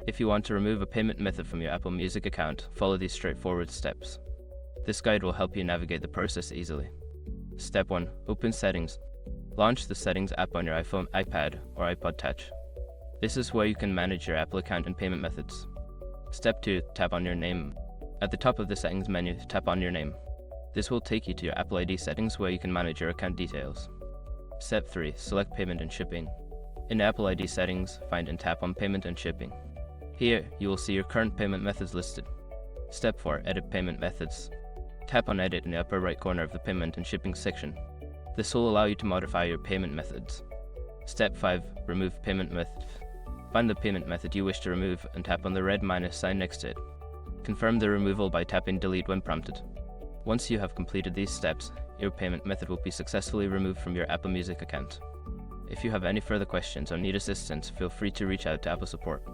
If you want to remove a payment method from your Apple Music account, follow these straightforward steps. This guide will help you navigate the process easily. Step 1. Open Settings. Launch the Settings app on your iPhone, iPad, or iPod Touch. This is where you can manage your Apple account and payment methods. Step 2. Tap on your name. At the top of the Settings menu, tap on your name. This will take you to your Apple ID settings where you can manage your account details. Step 3. Select Payment and Shipping. In Apple ID settings, find and tap on Payment and Shipping. Here, you will see your current payment methods listed. Step 4. Edit Payment Methods. Tap on Edit in the upper right corner of the Payment and Shipping section. This will allow you to modify your payment methods. Step 5. Remove Payment Method. Find the payment method you wish to remove and tap on the red minus sign next to it. Confirm the removal by tapping Delete when prompted. Once you have completed these steps, your payment method will be successfully removed from your Apple Music account. If you have any further questions or need assistance, feel free to reach out to Apple support.